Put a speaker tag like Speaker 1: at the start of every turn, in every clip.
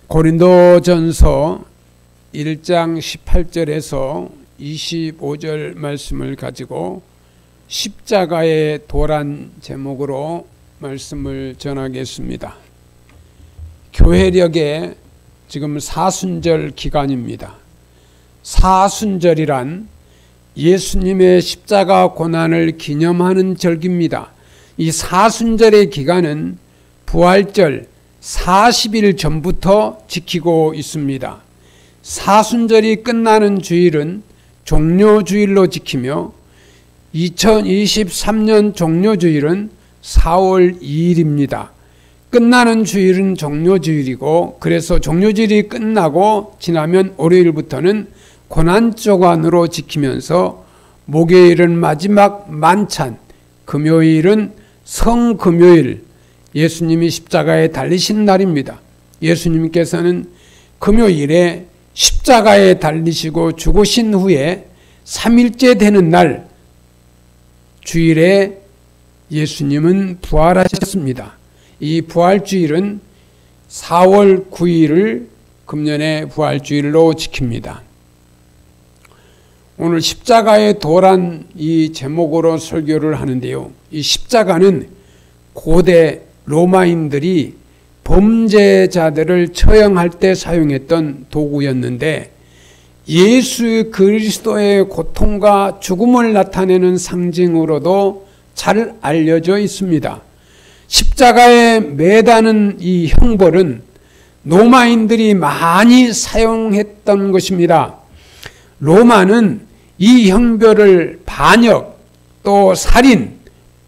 Speaker 1: 고린도전서 1장 18절에서 25절 말씀을 가지고 십자가의 도란 제목으로 말씀을 전하겠습니다. 교회력의 지금 사순절 기간입니다. 사순절이란 예수님의 십자가 고난을 기념하는 절기입니다. 이 사순절의 기간은 부활절 40일 전부터 지키고 있습니다. 사순절이 끝나는 주일은 종료주일로 지키며 2023년 종료주일은 4월 2일입니다. 끝나는 주일은 종료주일이고, 그래서 종료주일이 끝나고 지나면 월요일부터는 고난주간으로 지키면서 목요일은 마지막 만찬, 금요일은 성금요일, 예수님이 십자가에 달리신 날입니다. 예수님께서는 금요일에 십자가에 달리시고 죽으신 후에 3일째 되는 날 주일에 예수님은 부활하셨습니다. 이 부활주일은 4월 9일을 금년의 부활주일로 지킵니다. 오늘 십자가의 도란 이 제목으로 설교를 하는데요. 이 십자가는 고대 로마인들이 범죄자들을 처형할 때 사용했던 도구였는데, 예수 그리스도의 고통과 죽음을 나타내는 상징으로도 잘 알려져 있습니다. 십자가에 매다는 이 형벌은 로마인들이 많이 사용했던 것입니다. 로마는 이 형벌을 반역, 또 살인,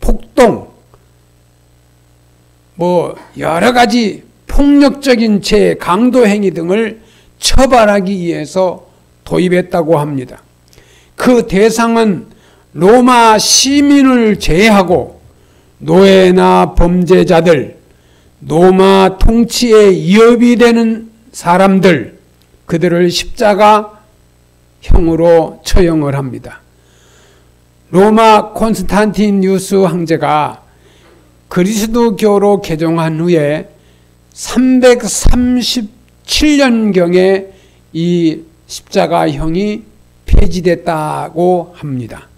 Speaker 1: 폭동, 여러 가지 폭력적인 죄, 강도행위 등을 처벌하기 위해서 도입했다고 합니다. 그 대상은 로마 시민을 제외하고 노예나 범죄자들, 로마 통치에 위협이 되는 사람들, 그들을 십자가형으로 처형을 합니다. 로마 콘스탄티누스 황제가 그리스도교로 개종한 후에 337년경에 이 십자가형이 폐지됐다고 합니다.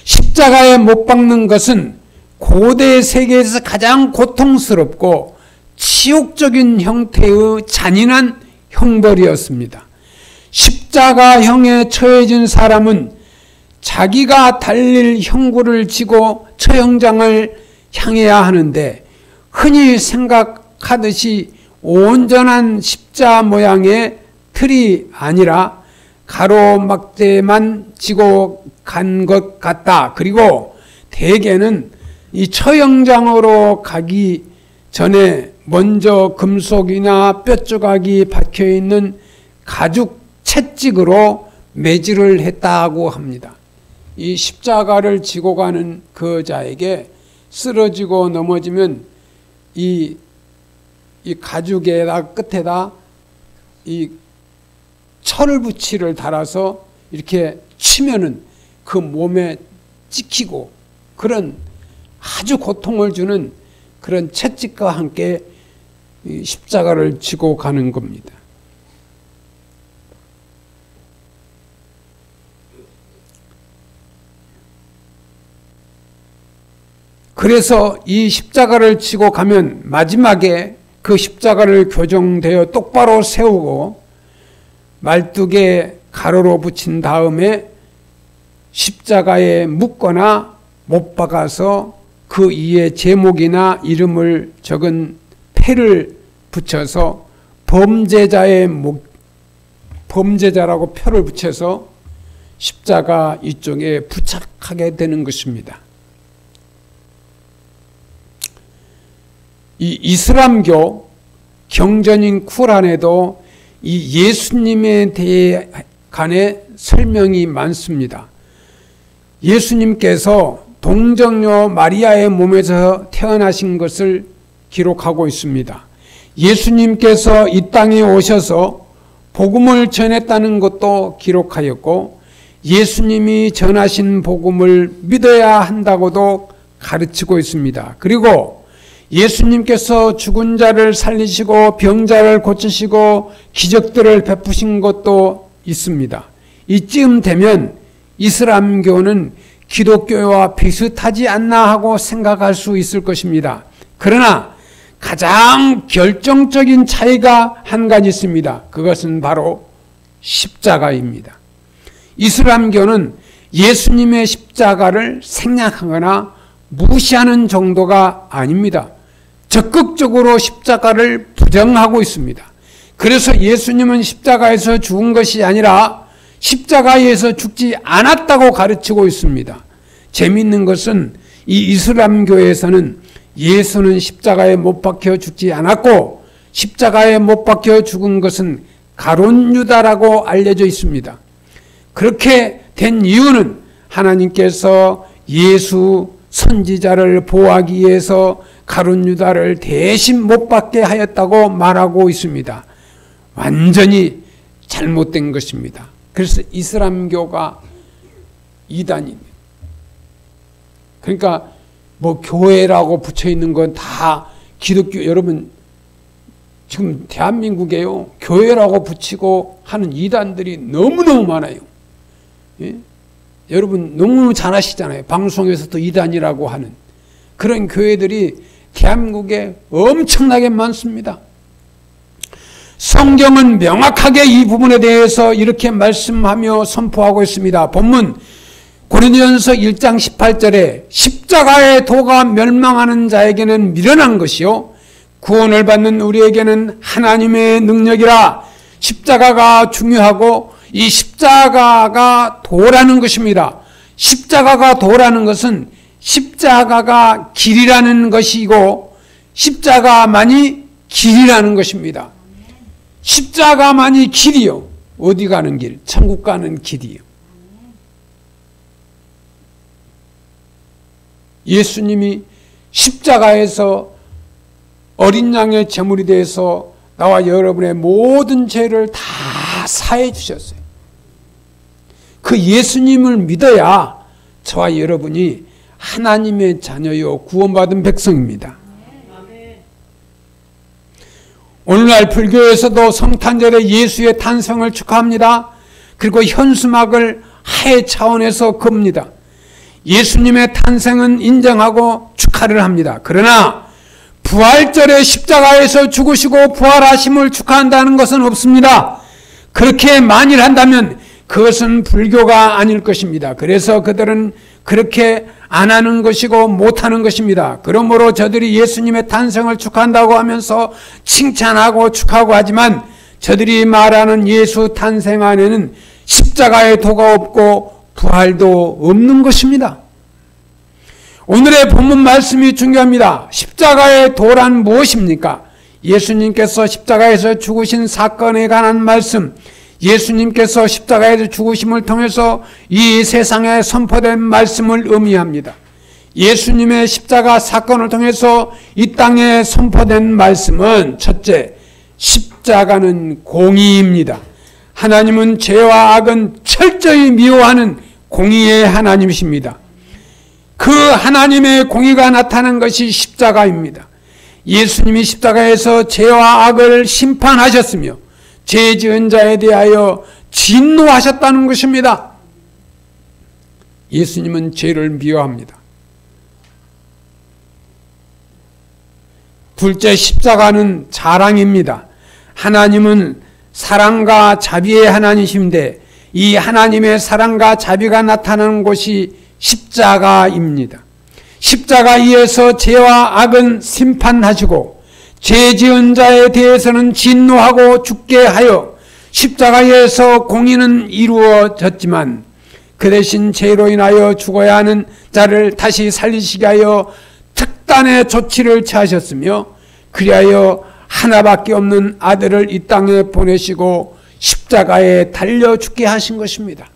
Speaker 1: 십자가에 못 박는 것은 고대 세계에서 가장 고통스럽고 치욕적인 형태의 잔인한 형벌이었습니다. 십자가형에 처해진 사람은 자기가 달릴 형구를 쥐고 처형장을 향해야 하는데, 흔히 생각하듯이 온전한 십자 모양의 틀이 아니라 가로막대만 지고 간 것 같다. 그리고 대개는 이 처형장으로 가기 전에 먼저 금속이나 뼈조각이 박혀있는 가죽 채찍으로 매질을 했다고 합니다. 이 십자가를 지고 가는 그 자에게 쓰러지고 넘어지면 이 가죽에다 끝에다 이 철붙이를 달아서 이렇게 치면은 그 몸에 찍히고, 그런 아주 고통을 주는 그런 채찍과 함께 이 십자가를 지고 가는 겁니다. 그래서 이 십자가를 지고 가면 마지막에 그 십자가를 교정되어 똑바로 세우고 말뚝에 가로로 붙인 다음에 십자가에 묶거나 못 박아서 그 위에 제목이나 이름을 적은 패를 붙여서 범죄자라고 표를 붙여서 십자가 이쪽에 부착하게 되는 것입니다. 이 이슬람교 경전인 쿠란에도 이 예수님에 대해 간의 설명이 많습니다. 예수님께서 동정녀 마리아의 몸에서 태어나신 것을 기록하고 있습니다. 예수님께서 이 땅에 오셔서 복음을 전했다는 것도 기록하였고, 예수님이 전하신 복음을 믿어야 한다고도 가르치고 있습니다. 그리고 예수님께서 죽은 자를 살리시고 병자를 고치시고 기적들을 베푸신 것도 있습니다. 이쯤 되면 이슬람교는 기독교와 비슷하지 않나 하고 생각할 수 있을 것입니다. 그러나 가장 결정적인 차이가 한 가지 있습니다. 그것은 바로 십자가입니다. 이슬람교는 예수님의 십자가를 생략하거나 무시하는 정도가 아닙니다. 적극적으로 십자가를 부정하고 있습니다. 그래서 예수님은 십자가에서 죽은 것이 아니라 십자가에서 죽지 않았다고 가르치고 있습니다. 재미있는 것은 이 이슬람교에서는 예수는 십자가에 못 박혀 죽지 않았고 십자가에 못 박혀 죽은 것은 가룟 유다라고 알려져 있습니다. 그렇게 된 이유는 하나님께서 예수 선지자를 보호하기 위해서 가룟 유다를 대신 못 박게 하였다고 말하고 있습니다. 완전히 잘못된 것입니다. 그래서 이슬람교가 이단입니다. 그러니까 뭐 교회라고 붙여 있는 건 다 기독교, 여러분 지금 대한민국에요 교회라고 붙이고 하는 이단들이 너무너무 많아요. 예? 여러분 너무 잘 아시잖아요. 방송에서도 이단이라고 하는 그런 교회들이 대한민국에 엄청나게 많습니다. 성경은 명확하게 이 부분에 대해서 이렇게 말씀하며 선포하고 있습니다. 본문 고린도전서 1장 18절에 십자가의 도가 멸망하는 자에게는 미련한 것이요 구원을 받는 우리에게는 하나님의 능력이라. 십자가가 중요하고 이 십자가가 도라는 것입니다. 십자가가 도라는 것은 십자가가 길이라는 것이고 십자가만이 길이라는 것입니다. 십자가만이 길이요. 어디 가는 길? 천국 가는 길이요. 예수님이 십자가에서 어린 양의 제물이 되어서 나와 여러분의 모든 죄를 다 사해 주셨어요. 그 예수님을 믿어야 저와 여러분이 하나님의 자녀요 구원받은 백성입니다. 오늘날 불교에서도 성탄절에 예수의 탄생을 축하합니다. 그리고 현수막을 하해 차원에서 겁니다. 예수님의 탄생은 인정하고 축하를 합니다. 그러나 부활절에 십자가에서 죽으시고 부활하심을 축하한다는 것은 없습니다. 그렇게 만일 한다면 그것은 불교가 아닐 것입니다. 그래서 그들은 그렇게 안 하는 것이고 못하는 것입니다. 그러므로 저들이 예수님의 탄생을 축하한다고 하면서 칭찬하고 축하하고 하지만 저들이 말하는 예수 탄생 안에는 십자가의 도가 없고 부활도 없는 것입니다. 오늘의 본문 말씀이 중요합니다. 십자가의 도란 무엇입니까? 예수님께서 십자가에서 죽으신 사건에 관한 말씀, 예수님께서 십자가에서 죽으심을 통해서 이 세상에 선포된 말씀을 의미합니다. 예수님의 십자가 사건을 통해서 이 땅에 선포된 말씀은 첫째, 십자가는 공의입니다. 하나님은 죄와 악은 철저히 미워하는 공의의 하나님이십니다. 그 하나님의 공의가 나타난 것이 십자가입니다. 예수님이 십자가에서 죄와 악을 심판하셨으며 죄 지은 자에 대하여 진노하셨다는 것입니다. 예수님은 죄를 미워합니다. 둘째, 십자가는 자랑입니다. 하나님은 사랑과 자비의 하나님이신데 이 하나님의 사랑과 자비가 나타나는 곳이 십자가입니다. 십자가 위에서 죄와 악은 심판하시고 죄 지은 자에 대해서는 진노하고 죽게 하여 십자가에서 공의는 이루어졌지만 그 대신 죄로 인하여 죽어야 하는 자를 다시 살리시게 하여 특단의 조치를 취하셨으며 그리하여 하나밖에 없는 아들을 이 땅에 보내시고 십자가에 달려 죽게 하신 것입니다.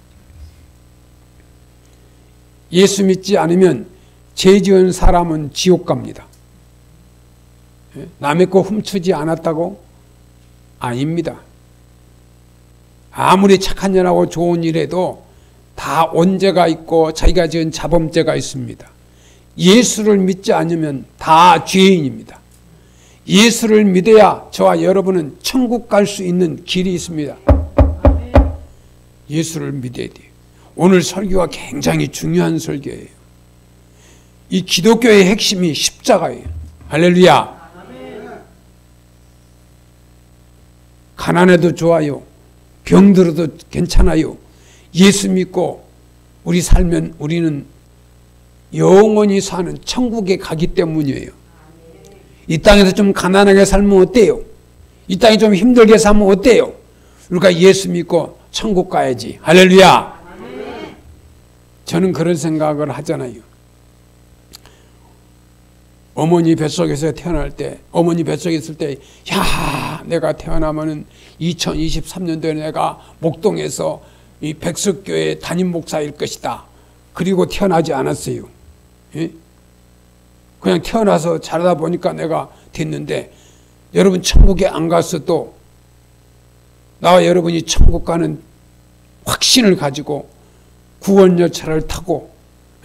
Speaker 1: 예수 믿지 않으면 죄 지은 사람은 지옥 갑니다. 남의 거 훔치지 않았다고? 아닙니다. 아무리 착한 일하고 좋은 일해도 다 원죄가 있고 자기가 지은 자범죄가 있습니다. 예수를 믿지 않으면 다 죄인입니다. 예수를 믿어야 저와 여러분은 천국 갈 수 있는 길이 있습니다. 예수를 믿어야 돼요. 오늘 설교가 굉장히 중요한 설교예요. 이 기독교의 핵심이 십자가예요. 할렐루야. 가난해도 좋아요. 병들어도 괜찮아요. 예수 믿고 우리 살면 우리는 영원히 사는 천국에 가기 때문이에요. 이 땅에서 좀 가난하게 살면 어때요? 이 땅에 좀 힘들게 살면 어때요? 우리가 예수 믿고 천국 가야지. 할렐루야. 저는 그런 생각을 하잖아요. 어머니 뱃속에서 태어날 때, 어머니 뱃속에 있을 때, 야, 내가 태어나면은 2023년도에 내가 목동에서 이 백석교회 담임 목사일 것이다. 그리고 태어나지 않았어요. 예? 그냥 태어나서 자라다 보니까 내가 됐는데, 여러분 천국에 안 갔어도 나와 여러분이 천국 가는 확신을 가지고 구원열차를 타고,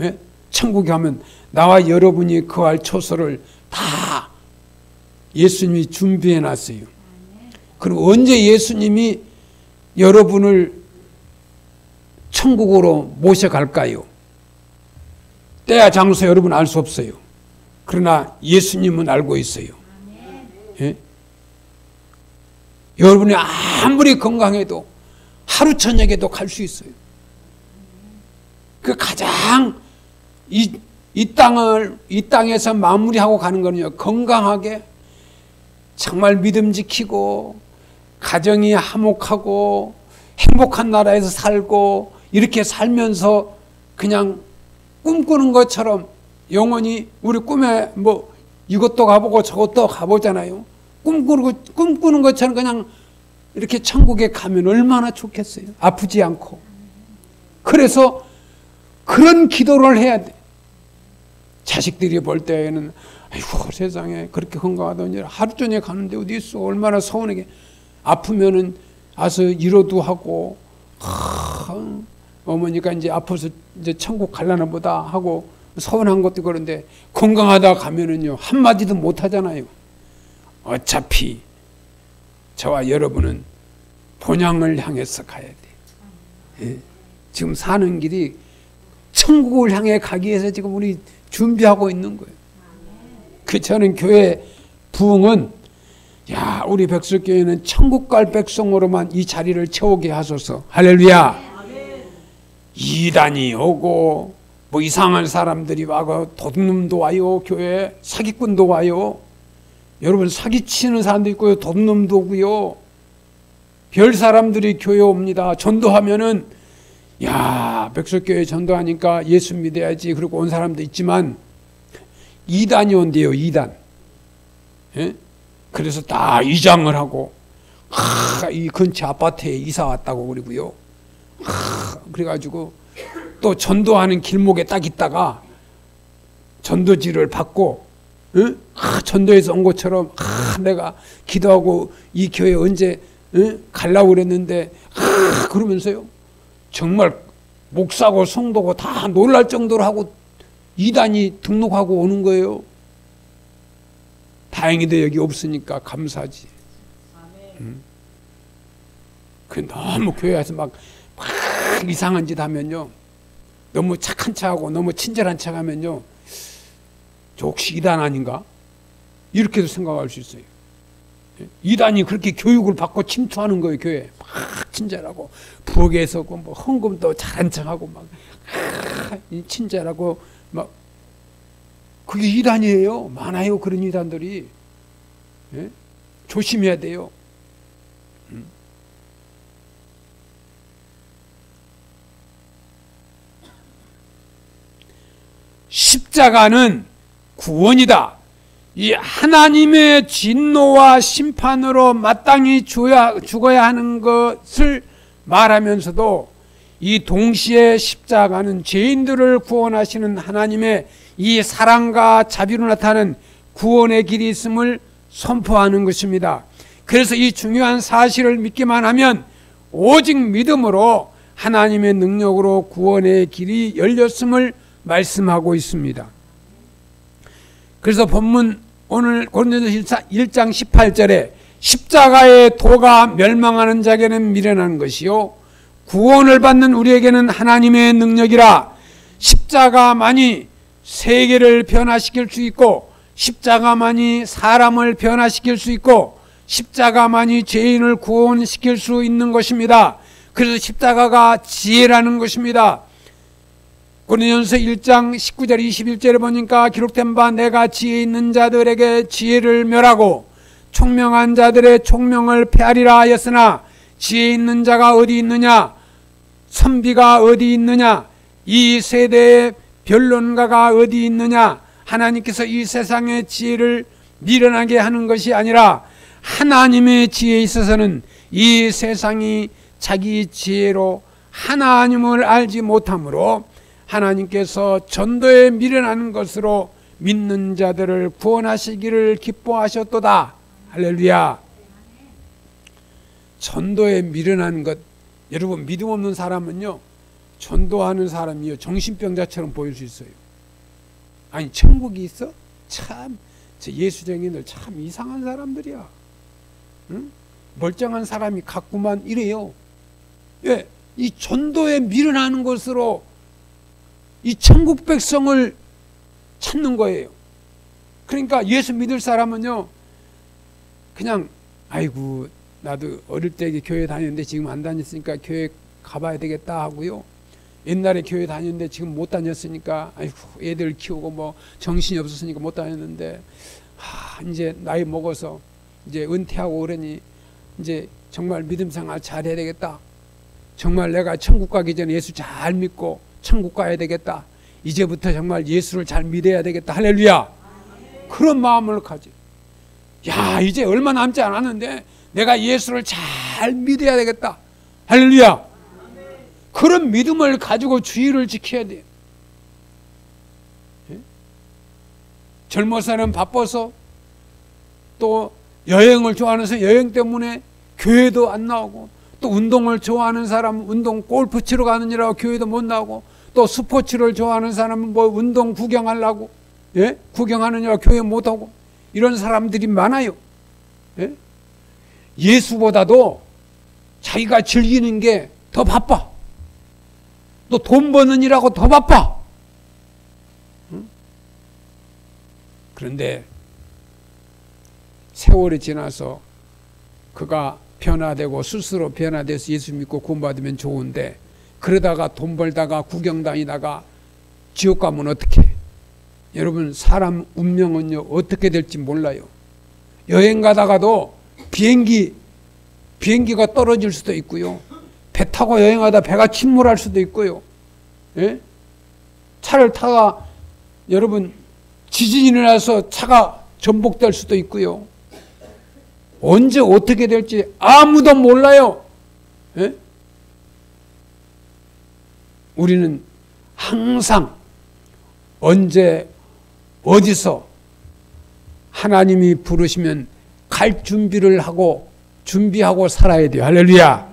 Speaker 1: 예? 천국에 가면 나와 여러분이 거할 초소를 다 예수님이 준비해 놨어요. 그럼 언제 예수님이 여러분을 천국으로 모셔갈까요? 때와 장소 여러분 알 수 없어요. 그러나 예수님은 알고 있어요. 예? 여러분이 아무리 건강해도 하루 저녁에도 갈 수 있어요. 그 가장 이 땅에서 마무리하고 가는 거는요, 건강하게 정말 믿음 지키고 가정이 화목하고 행복한 나라에서 살고 이렇게 살면서 그냥 꿈꾸는 것처럼 영원히 우리 꿈에 뭐 이것도 가보고 저것도 가보잖아요. 꿈꾸는 것처럼 그냥 이렇게 천국에 가면 얼마나 좋겠어요. 아프지 않고. 그래서 그런 기도를 해야 돼. 자식들이 볼 때에는 아이고 세상에 그렇게 건강하더니 하루 종일 가는데 어디 있어. 얼마나 서운하게. 아프면은 와서 위로도 하고 어머니가 이제 아파서 이제 천국 갈라나 보다 하고 서운한 것도 그런데 건강하다 가면은요 한마디도 못 하잖아요. 어차피 저와 여러분은 본향을 향해서 가야 돼. 예. 지금 사는 길이 천국을 향해 가기 위해서 지금 우리 준비하고 있는 거예요. 그 저는 교회 부흥은 야 우리 백석교회는 천국 갈 백성으로만 이 자리를 채우게 하소서. 할렐루야. 이단이 오고 뭐 이상한 사람들이 와고 도둑놈도 와요. 교회 사기꾼도 와요. 여러분 사기치는 사람도 있고요. 도둑놈도 오고요. 별 사람들이 교회 옵니다. 전도하면은 야 백석교회 전도하니까 예수 믿어야지 그러고 온 사람도 있지만 이단이 온대요. 이단. 예? 그래서 다 이장을 하고 이 근처 아파트에 이사 왔다고 그러고요. 그래가지고 또 전도하는 길목에 딱 있다가 전도지를 받고 전도에서 온 것처럼 내가 기도하고 이 교회 언제 가려고 그랬는데 그러면서요 정말 목사고 성도고 다 놀랄 정도로 하고 이단이 등록하고 오는 거예요. 다행히도 여기 없으니까 감사하지. 그 너무 교회에서 막 이상한 짓 하면요 너무 착한 척하고 너무 친절한 척하면요 저 혹시 이단 아닌가? 이렇게도 생각할 수 있어요. 이단이 그렇게 교육을 받고 침투하는 거예요. 교회에 막 친절하고 부엌에서 뭐 헌금도 잘한 척하고 막 친절하고 막 그게 이단이에요. 많아요 그런 이단들이. 예? 조심해야 돼요. 십자가는 구원이다. 이 하나님의 진노와 심판으로 마땅히 죽어야 하는 것을 말하면서도 이 동시에 십자가는 죄인들을 구원하시는 하나님의 이 사랑과 자비로 나타나는 구원의 길이 있음을 선포하는 것입니다. 그래서 이 중요한 사실을 믿기만 하면 오직 믿음으로 하나님의 능력으로 구원의 길이 열렸음을 말씀하고 있습니다. 그래서 본문 오늘 고린도전서 1장 18절에 십자가의 도가 멸망하는 자에게는 미련한 것이요 구원을 받는 우리에게는 하나님의 능력이라. 십자가만이 세계를 변화시킬 수 있고 십자가만이 사람을 변화시킬 수 있고 십자가만이 죄인을 구원시킬 수 있는 것입니다. 그래서 십자가가 지혜라는 것입니다. 고린도전서 1장 19절 21절에 보니까 기록된 바 내가 지혜 있는 자들에게 지혜를 멸하고 총명한 자들의 총명을 폐하리라 하였으나 지혜 있는 자가 어디 있느냐? 선비가 어디 있느냐? 이 세대의 변론가가 어디 있느냐? 하나님께서 이 세상의 지혜를 미련하게 하는 것이 아니라 하나님의 지혜에 있어서는 이 세상이 자기 지혜로 하나님을 알지 못하므로 하나님께서 전도에 미련한 것으로 믿는 자들을 구원하시기를 기뻐하셨도다. 할렐루야. 전도에 미련한 것, 여러분 믿음 없는 사람은요 전도하는 사람이요 정신병자처럼 보일 수 있어요. 아니 천국이 있어? 참 저 예수쟁이들 참 이상한 사람들이야. 응? 멀쩡한 사람이 같구만 이래요. 예, 이 전도에 미련하는 것으로 이 천국 백성을 찾는 거예요. 그러니까 예수 믿을 사람은요 그냥 아이고 나도 어릴 때 교회 다녔는데 지금 안 다녔으니까 교회 가봐야 되겠다 하고요. 옛날에 교회 다녔는데 지금 못 다녔으니까 아이고 애들 키우고 뭐 정신이 없었으니까 못 다녔는데 이제 나이 먹어서 이제 은퇴하고 그러니 이제 정말 믿음 생활 잘해야 되겠다. 정말 내가 천국 가기 전에 예수 잘 믿고 천국 가야 되겠다. 이제부터 정말 예수를 잘 믿어야 되겠다. 할렐루야. 그런 마음을 가지. 야 이제 얼마 남지 않았는데 내가 예수를 잘 믿어야 되겠다. 할렐루야. 그런 믿음을 가지고 주의를 지켜야 돼. 예? 젊어서는 바빠서 또 여행을 좋아하는 사람 여행 때문에 교회도 안 나오고 또 운동을 좋아하는 사람 운동 골프 치러 가느니라고 교회도 못 나오고 또 스포츠를 좋아하는 사람은 뭐 운동 구경하려고 예? 구경하느냐고 교회 못 오고 이런 사람들이 많아요. 예? 예수보다도 자기가 즐기는 게 더 바빠. 또 돈 버는 일하고 더 바빠. 응? 그런데 세월이 지나서 그가 변화되고 스스로 변화돼서 예수 믿고 구원받으면 좋은데 그러다가 돈 벌다가 구경 다니다가 지옥 가면 어떡해? 여러분 사람 운명은요 어떻게 될지 몰라요. 여행 가다가도 비행기가 떨어질 수도 있고요. 배 타고 여행하다 배가 침몰할 수도 있고요. 예? 차를 타가 여러분 지진이 일어나서 차가 전복될 수도 있고요. 언제 어떻게 될지 아무도 몰라요. 예? 우리는 항상 언제 어디서 하나님이 부르시면 갈 준비하고 살아야 돼요. 할렐루야.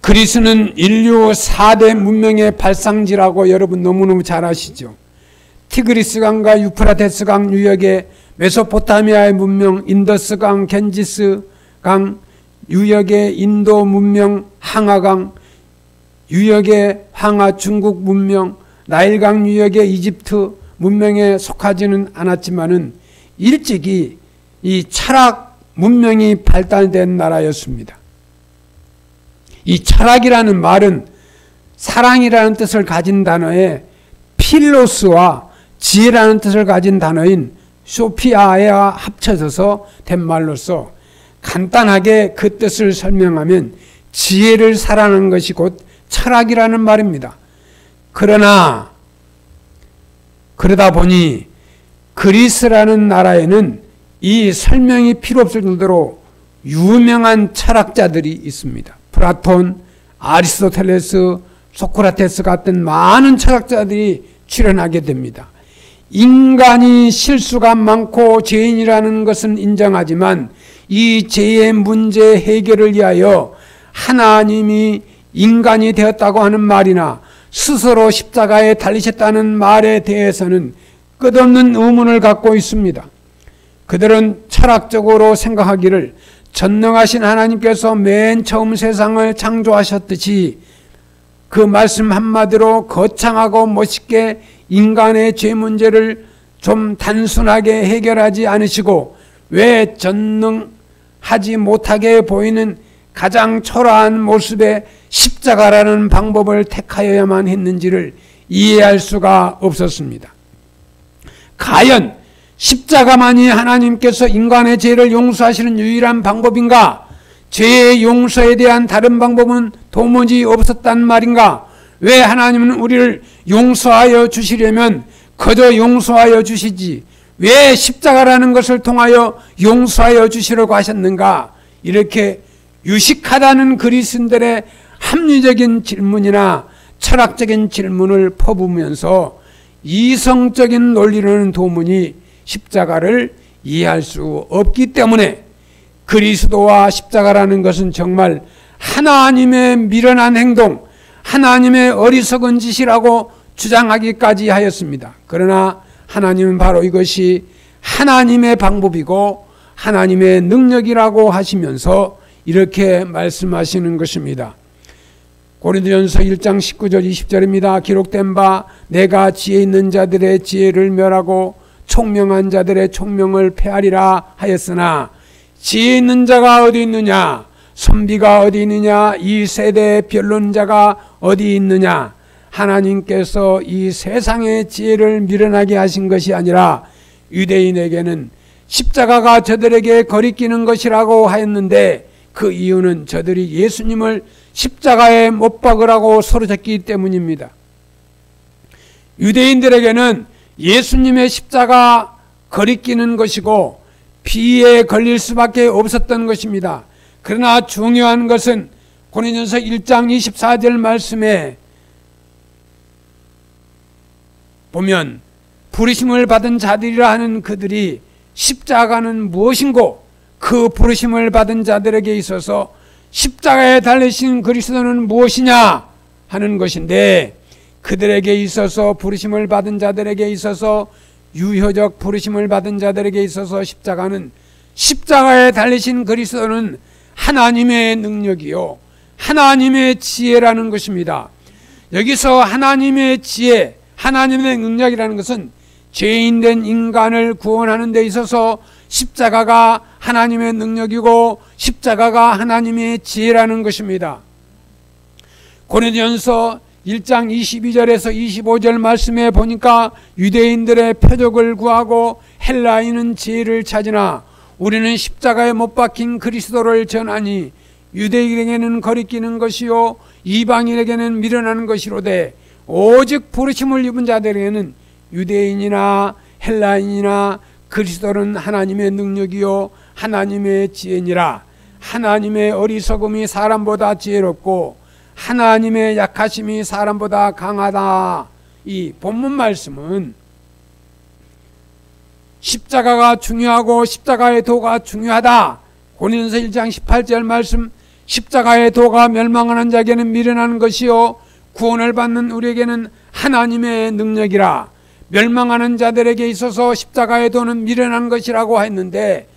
Speaker 1: 그리스는 인류 4대 문명의 발상지라고 여러분 너무너무 잘 아시죠. 티그리스강과 유프라테스강 유역의 메소포타미아의 문명, 인더스강, 겐지스강 유역의 인도 문명, 항아강 유역의 항아 중국 문명, 나일강 유역의 이집트 문명에 속하지는 않았지만은 일찍이 이 철학 문명이 발달된 나라였습니다. 이 철학이라는 말은 사랑이라는 뜻을 가진 단어에 필로스와 지혜라는 뜻을 가진 단어인 소피아와 합쳐져서 된 말로서 간단하게 그 뜻을 설명하면 지혜를 사랑하는 것이 곧 철학이라는 말입니다. 그러다 보니 그리스라는 나라에는 이 설명이 필요 없을 정도로 유명한 철학자들이 있습니다. 플라톤, 아리스토텔레스, 소크라테스 같은 많은 철학자들이 출연하게 됩니다. 인간이 실수가 많고 죄인이라는 것은 인정하지만 이 죄의 문제 해결을 위하여 하나님이 인간이 되었다고 하는 말이나 스스로 십자가에 달리셨다는 말에 대해서는 끝없는 의문을 갖고 있습니다. 그들은 철학적으로 생각하기를 전능하신 하나님께서 맨 처음 세상을 창조하셨듯이 그 말씀 한마디로 거창하고 멋있게 인간의 죄 문제를 좀 단순하게 해결하지 않으시고 왜 전능하지 못하게 보이는 가장 초라한 모습의 십자가라는 방법을 택하여야만 했는지를 이해할 수가 없었습니다. 과연 십자가만이 하나님께서 인간의 죄를 용서하시는 유일한 방법인가? 죄의 용서에 대한 다른 방법은 도무지 없었단 말인가? 왜 하나님은 우리를 용서하여 주시려면 그저 용서하여 주시지 왜 십자가라는 것을 통하여 용서하여 주시려고 하셨는가? 이렇게 유식하다는 그리스도인들의 합리적인 질문이나 철학적인 질문을 퍼부으면서 이성적인 논리로는 도무지 십자가를 이해할 수 없기 때문에 그리스도와 십자가라는 것은 정말 하나님의 미련한 행동, 하나님의 어리석은 짓이라고 주장하기까지 하였습니다. 그러나 하나님은 바로 이것이 하나님의 방법이고 하나님의 능력이라고 하시면서 이렇게 말씀하시는 것입니다. 고린도전서 1장 19절 20절입니다. 기록된 바 내가 지혜 있는 자들의 지혜를 멸하고 총명한 자들의 총명을 폐하리라 하였으나 지혜 있는 자가 어디 있느냐? 선비가 어디 있느냐? 이 세대의 변론자가 어디 있느냐? 하나님께서 이 세상의 지혜를 미련하게 하신 것이 아니라 유대인에게는 십자가가 저들에게 거리끼는 것이라고 하였는데 그 이유는 저들이 예수님을 십자가에 못 박으라고 소리쳤기 때문입니다. 유대인들에게는 예수님의 십자가 거리끼는 것이고 비에 걸릴 수밖에 없었던 것입니다. 그러나 중요한 것은 고린도전서 1장 24절 말씀에 보면 부르심을 받은 자들이라 하는 그들이 십자가는 무엇인고 그 부르심을 받은 자들에게 있어서 십자가에 달리신 그리스도는 무엇이냐 하는 것인데 그들에게 있어서 부르심을 받은 자들에게 있어서 유효적 부르심을 받은 자들에게 있어서 십자가에 달리신 그리스도는 하나님의 능력이요 하나님의 지혜라는 것입니다. 여기서 하나님의 지혜, 하나님의 능력이라는 것은 죄인된 인간을 구원하는 데 있어서 십자가가 하나님의 능력이고 십자가가 하나님의 지혜라는 것입니다. 고린도전서 1장 22절에서 25절 말씀에 보니까 유대인들의 표적을 구하고 헬라인은 지혜를 찾으나 우리는 십자가에 못 박힌 그리스도를 전하니 유대인에게는 거리끼는 것이요 이방인에게는 미련한 것이로되 오직 부르심을 입은 자들에게는 유대인이나 헬라인이나 그리스도는 하나님의 능력이요 하나님의 지혜니라. 하나님의 어리석음이 사람보다 지혜롭고 하나님의 약하심이 사람보다 강하다. 이 본문 말씀은 십자가가 중요하고 십자가의 도가 중요하다. 고린도전서 1장 18절 말씀 십자가의 도가 멸망하는 자에게는 미련한 것이요 구원을 받는 우리에게는 하나님의 능력이라. 멸망하는 자들에게 있어서 십자가의 도는 미련한 것이라고 했는데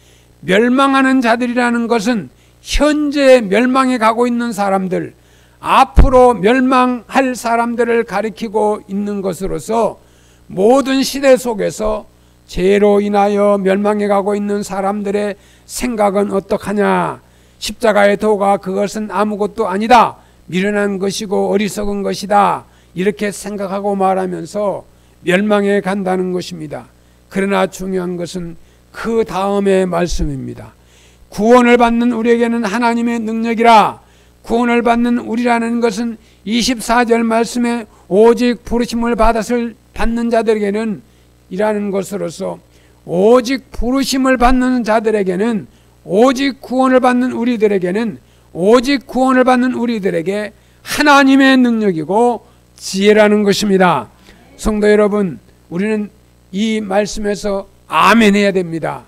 Speaker 1: 멸망하는 자들이라는 것은 현재 멸망에 가고 있는 사람들, 앞으로 멸망할 사람들을 가리키고 있는 것으로서 모든 시대 속에서 죄로 인하여 멸망해 가고 있는 사람들의 생각은 어떡하냐? 십자가의 도가 그것은 아무것도 아니다. 미련한 것이고 어리석은 것이다. 이렇게 생각하고 말하면서 멸망해 간다는 것입니다. 그러나 중요한 것은 그 다음의 말씀입니다. 구원을 받는 우리에게는 하나님의 능력이라. 구원을 받는 우리라는 것은 24절 말씀에 오직 부르심을 받는 자들에게는 이라는 것으로서 오직 부르심을 받는 자들에게는 오직 구원을 받는 우리들에게는 오직 구원을 받는 우리들에게 하나님의 능력이고 지혜라는 것입니다. 성도 여러분, 우리는 이 말씀에서 아멘 해야 됩니다.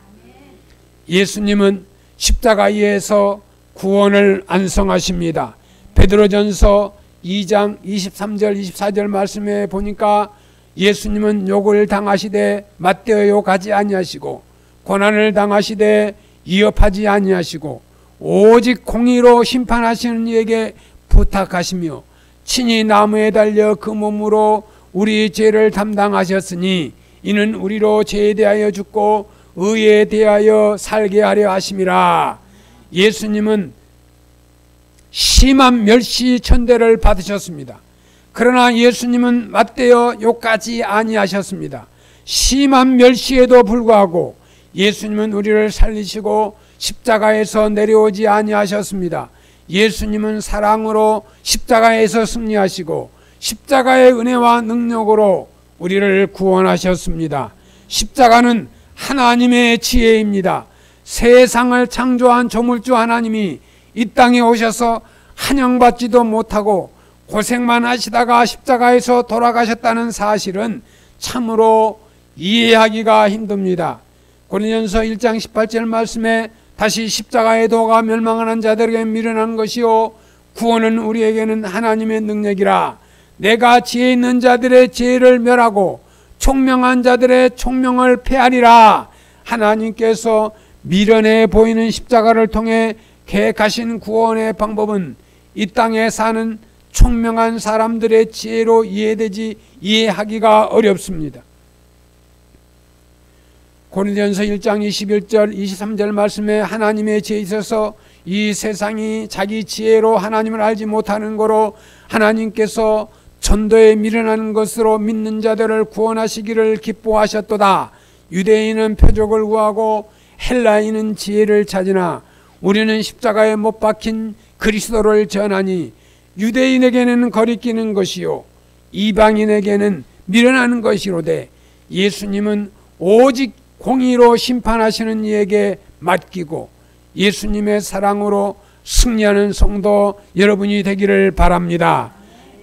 Speaker 1: 예수님은 십자가에서 구원을 완성하십니다. 베드로전서 2장 23절 24절 말씀에 보니까 예수님은 욕을 당하시되 맞대어 욕하지 아니하시고 고난을 당하시되 위협하지 아니하시고 오직 공의로 심판하시는 이에게 부탁하시며 친히 나무에 달려 그 몸으로 우리 죄를 담당하셨으니 이는 우리로 죄에 대하여 죽고 의에 대하여 살게 하려 하심이라. 예수님은 심한 멸시 천대를 받으셨습니다. 그러나 예수님은 맞대어 욕하지 아니하셨습니다. 심한 멸시에도 불구하고 예수님은 우리를 살리시고 십자가에서 내려오지 아니하셨습니다. 예수님은 사랑으로 십자가에서 승리하시고 십자가의 은혜와 능력으로 우리를 구원하셨습니다. 십자가는 하나님의 지혜입니다. 세상을 창조한 조물주 하나님이 이 땅에 오셔서 환영받지도 못하고 고생만 하시다가 십자가에서 돌아가셨다는 사실은 참으로 이해하기가 힘듭니다. 고린도전서 1장 18절 말씀에 다시 십자가의 도가 멸망하는 자들에게 미련한 것이요 구원은 우리에게는 하나님의 능력이라. 내가 지혜 있는 자들의 지혜를 멸하고 총명한 자들의 총명을 폐하리라. 하나님께서 미련해 보이는 십자가를 통해 계획하신 구원의 방법은 이 땅에 사는 총명한 사람들의 지혜로 이해하기가 어렵습니다. 고린도전서 1장 21절 23절 말씀에 하나님의 지혜에 있어서 이 세상이 자기 지혜로 하나님을 알지 못하는 거로 하나님께서 전도에 미련한 것으로 믿는 자들을 구원하시기를 기뻐하셨도다. 유대인은 표적을 구하고 헬라인은 지혜를 찾으나 우리는 십자가에 못 박힌 그리스도를 전하니 유대인에게는 거리끼는 것이요 이방인에게는 미련한 것이로되 예수님은 오직 공의로 심판하시는 이에게 맡기고 예수님의 사랑으로 승리하는 성도 여러분이 되기를 바랍니다.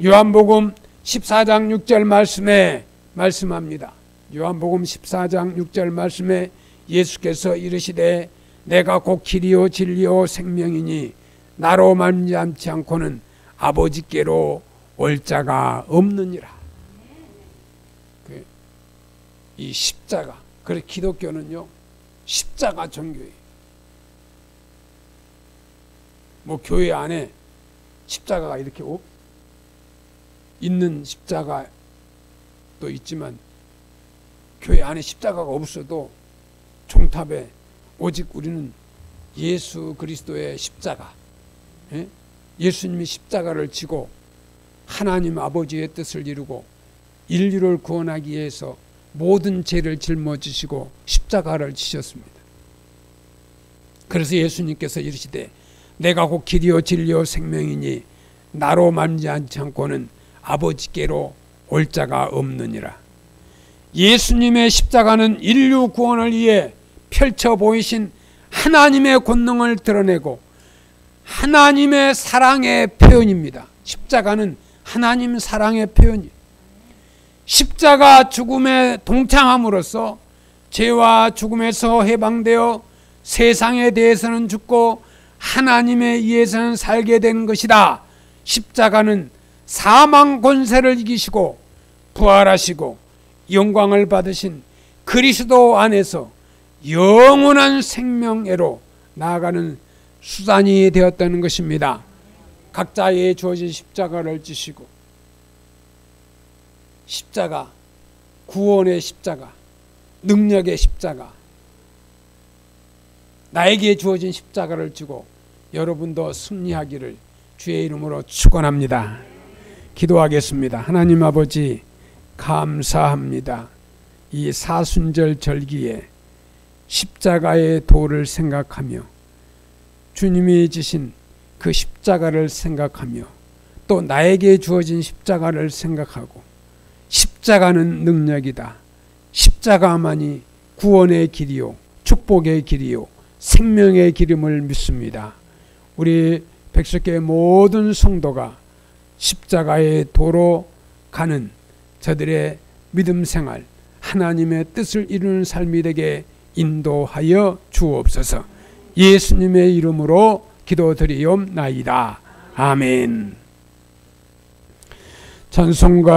Speaker 1: 요한복음 14장 6절 말씀에 말씀합니다. 요한복음 14장 6절 말씀에 예수께서 이르시되 내가 곧 길이요 진리요 생명이니 나로 말미암지 않고는 아버지께로 올 자가 없느니라. 이 십자가, 그래 기독교는요 십자가 종교예요. 뭐 교회 안에 십자가가 이렇게 있는 십자가도 있지만 교회 안에 십자가가 없어도 종탑에 오직 우리는 예수 그리스도의 십자가, 예수님이 십자가를 지고 하나님 아버지의 뜻을 이루고 인류를 구원하기 위해서 모든 죄를 짊어지시고 십자가를 지셨습니다. 그래서 예수님께서 이르시되 내가 곧 길이요 진리요 생명이니 나로 말미암지 않고는 아버지께로 올 자가 없느니라. 예수님의 십자가는 인류 구원을 위해 펼쳐 보이신 하나님의 권능을 드러내고 하나님의 사랑의 표현입니다. 십자가는 하나님 사랑의 표현이에요. 십자가 죽음에 동참함으로써 죄와 죽음에서 해방되어 세상에 대해서는 죽고 하나님에 의해서는 살게 되는 것이다. 십자가는 사망 권세를 이기시고 부활하시고 영광을 받으신 그리스도 안에서 영원한 생명애로 나아가는 수단이 되었다는 것입니다. 각자의 주어진 십자가를 지시고 십자가, 구원의 십자가, 능력의 십자가, 나에게 주어진 십자가를 지고 여러분도 승리하기를 주의 이름으로 축원합니다. 기도하겠습니다. 하나님 아버지 감사합니다. 이 사순절 절기에 십자가의 도를 생각하며 주님이 지신 그 십자가를 생각하며 또 나에게 주어진 십자가를 생각하고 십자가는 능력이다. 십자가만이 구원의 길이요 축복의 길이요 생명의 길임을 믿습니다. 우리 백석교회 모든 성도가 십자가의 도로 가는 저들의 믿음 생활, 하나님의 뜻을 이루는 삶이 되게 인도하여 주옵소서. 예수님의 이름으로 기도드리옵나이다. 아멘. 찬송가